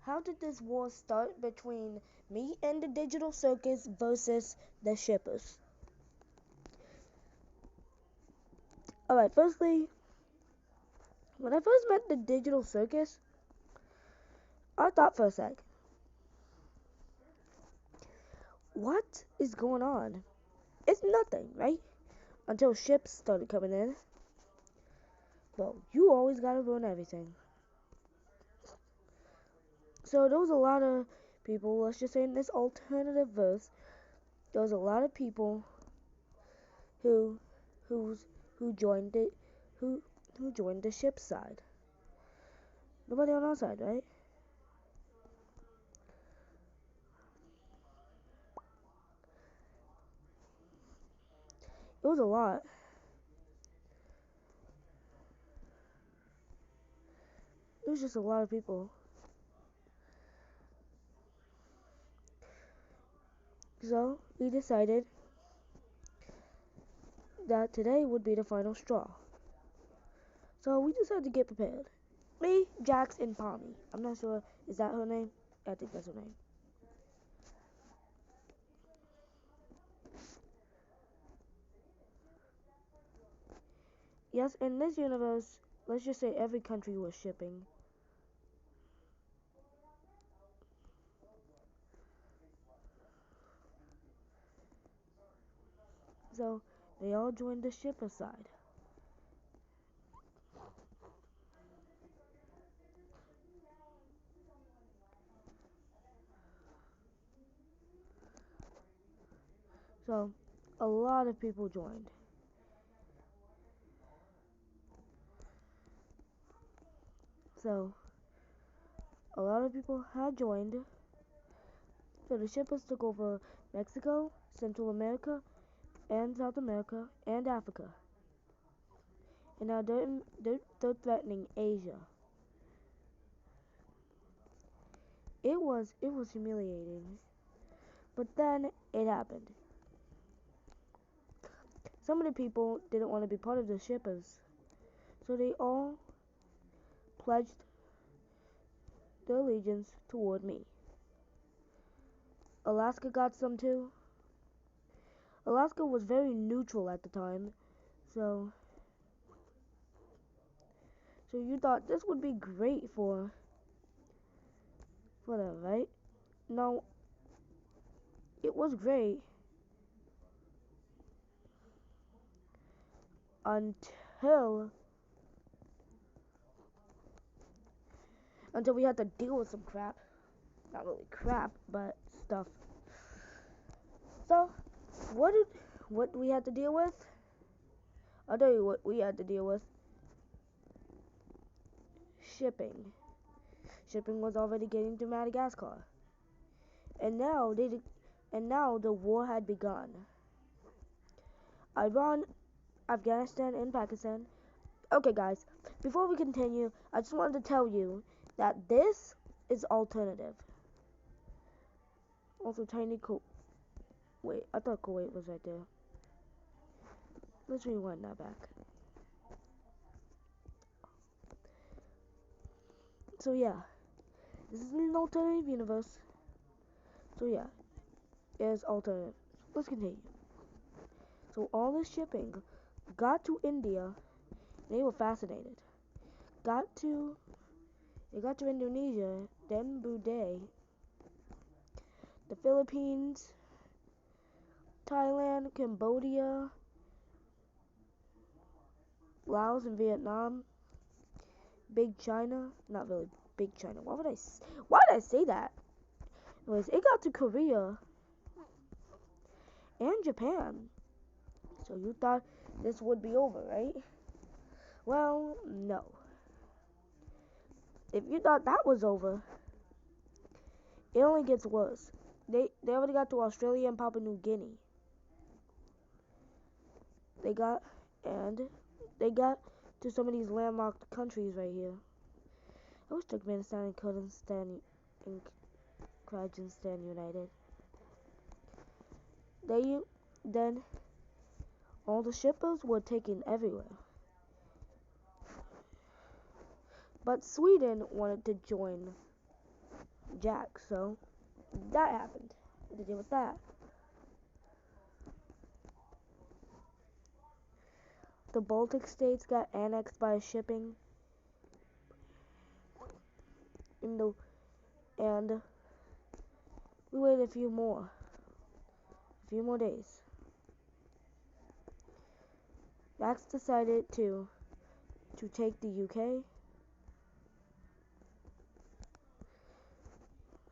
How did this war start between me and the digital circus versus the shippers? Alright, firstly, when I first met the digital circus, I thought for a sec, what is going on? It's nothing, right? Until ships started coming in. Well, you always gotta ruin everything. So there was a lot of people, let's just say in this alternative verse, there was a lot of people who who's who joined it who joined the ship side. Nobody on our side, right? It was a lot. It was just a lot of people. So we decided that today would be the final straw. So we decided to get prepared. Me, Jax, and Palmy. I'm not sure. Is that her name? I think that's her name. Yes, in this universe, let's just say every country was shipping. So they all joined the shipper side. So a lot of people joined. So a lot of people had joined. So the shippers took over Mexico, Central America, and South America, and Africa. And now they're threatening Asia. It was humiliating. But then it happened. Some of the people didn't want to be part of the shippers. So they all pledged their allegiance toward me. Alaska got some too. Alaska was very neutral at the time. So you thought this would be great for them, right? No, it was great until we had to deal with some crap. Not really crap, but stuff. So, what we had to deal with? I'll tell you what we had to deal with. Shipping. Shipping was already getting to Madagascar. And now the war had begun. Iran, Afghanistan, and Pakistan. Okay, guys, before we continue, I just wanted to tell you that this is alternative. Also, tiny Wait, I thought Kuwait was right there. Let's rewind that back. So yeah, this is an alternative universe. So yeah, it's alternative. Let's continue. So all this shipping got to India. They were fascinated. They got to Indonesia, then Brunei, the Philippines, Thailand, Cambodia, Laos, and Vietnam. Big China, not really Big China. Why did I say that? Anyways, it got to Korea and Japan. So you thought this would be over, right? Well, no. If you thought that was over, it only gets worse. They already got to Australia and Papua New Guinea. They got to some of these landlocked countries right here. I wish Turkmenistan and Kyrgyzstan united. Then all the shippers were taken everywhere. But Sweden wanted to join. Jack. So that happened. What to do with that? The Baltic states got annexed by shipping in the and we waited a few more days. Max decided to take the UK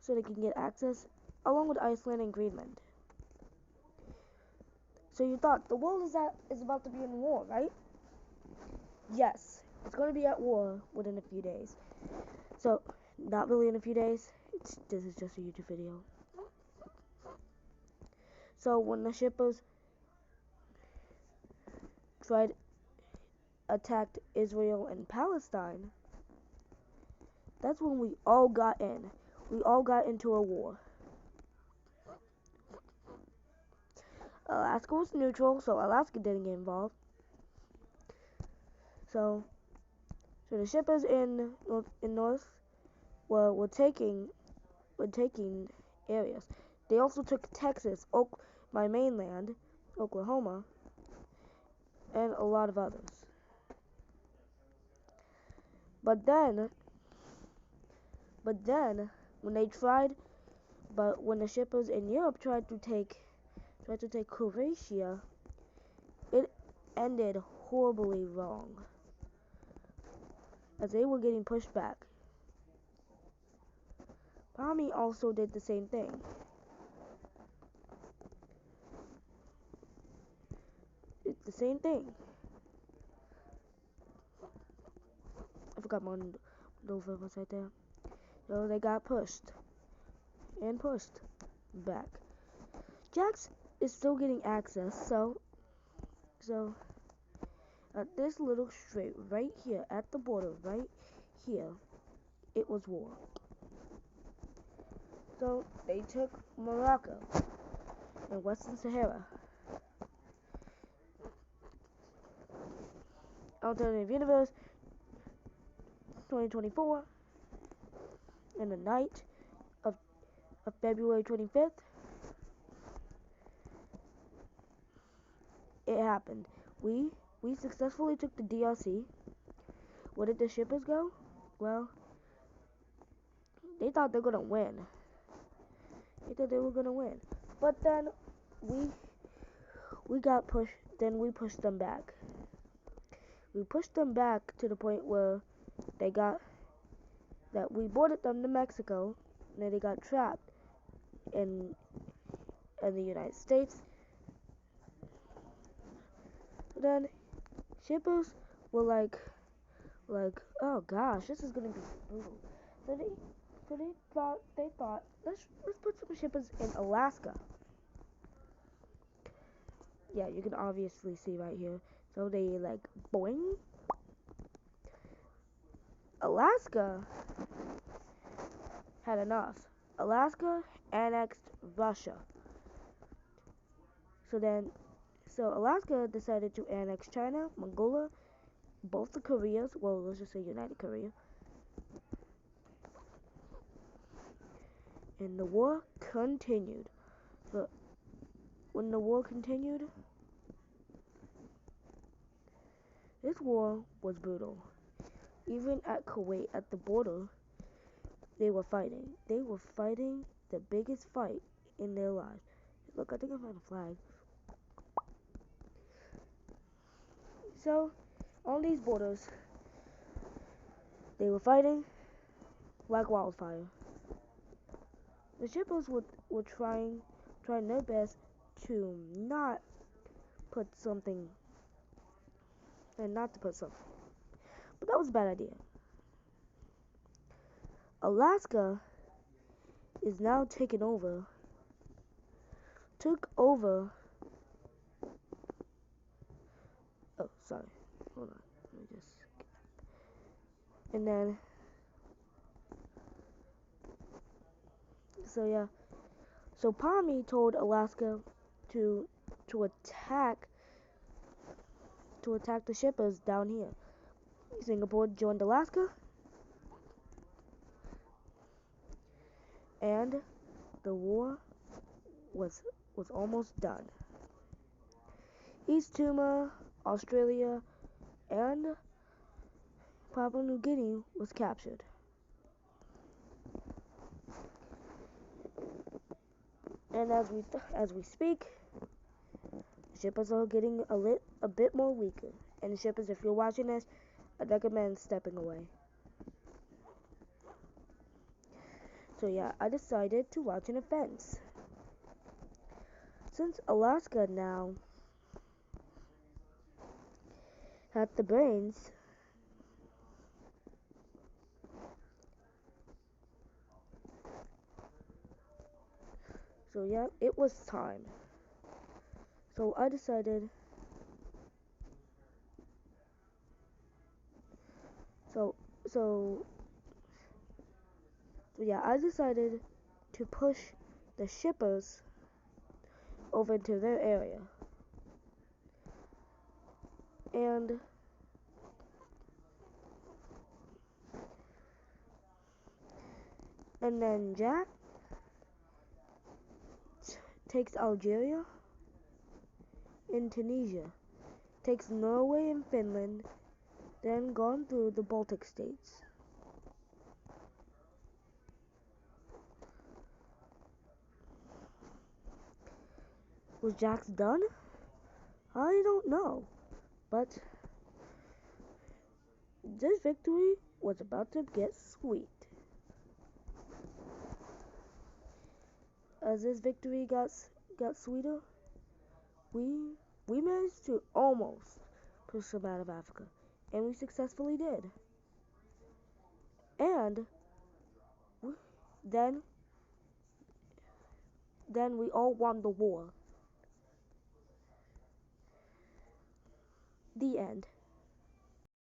so they can get access along with Iceland and Greenland. So you thought the world is about to be in war, right? Yes, it's going to be at war within a few days. So, not really in a few days. This is just a YouTube video. So when the shippers attacked Israel and Palestine, that's when we all got in. We all got into a war. Alaska was neutral, so Alaska didn't get involved. So the shippers in North were taking areas. They also took Texas, my mainland, Oklahoma, and a lot of others. But then when the shippers in Europe tried to take Croatia, it ended horribly wrong, as they were getting pushed back. Army also did the same thing. It's the same thing. I forgot my Nova was right there. So they got pushed back. Jax is still getting access, so at this little strait right here at the border, right here, it was war. So they took Morocco and Western Sahara. Alternative Universe 2024, in the night of February 25th, it happened. We successfully took the DRC. Where did the shippers go? Well, they thought they were gonna win. But then we got pushed. Then we pushed them back. We pushed them back to the point where we boarded them to Mexico, and then they got trapped in the United States. Then shippers were like, oh gosh, this is gonna be brutal. So they thought let's put some shippers in Alaska. Yeah, you can obviously see right here. So they like boing. Alaska had enough. Alaska annexed Russia. So Alaska decided to annex China, Mongolia, both the Koreas. Well, let's just say United Korea. And the war continued. So when the war continued, this war was brutal. Even at Kuwait, at the border, they were fighting. They were fighting the biggest fight in their lives. Look, I think I found a flag. So, on these borders, they were fighting like wildfire. The shippers were trying their best to not put something, but that was a bad idea. Alaska is now took over. Oh, sorry. Hold on. Let me just. And then, so yeah. So Palmy told Alaska to attack the shippers down here. Singapore joined Alaska. and the war was almost done. East Timor, Australia, and Papua New Guinea was captured. And as we speak, shippers are getting a bit more weaker. And shippers, if you're watching this, I recommend stepping away. So yeah, I decided to launch an offense. Since Alaska now had the brains, so yeah, it was time. So I decided, so, so, so yeah, I decided to push the shippers over to their area. And then Jack takes Algeria and Tunisia, takes Norway and Finland, then gone through the Baltic states. Was Jack's done? I don't know, but this victory was about to get sweet. As this victory got sweeter, we managed to almost push them out of Africa, and we successfully did. And then we all won the war. The end.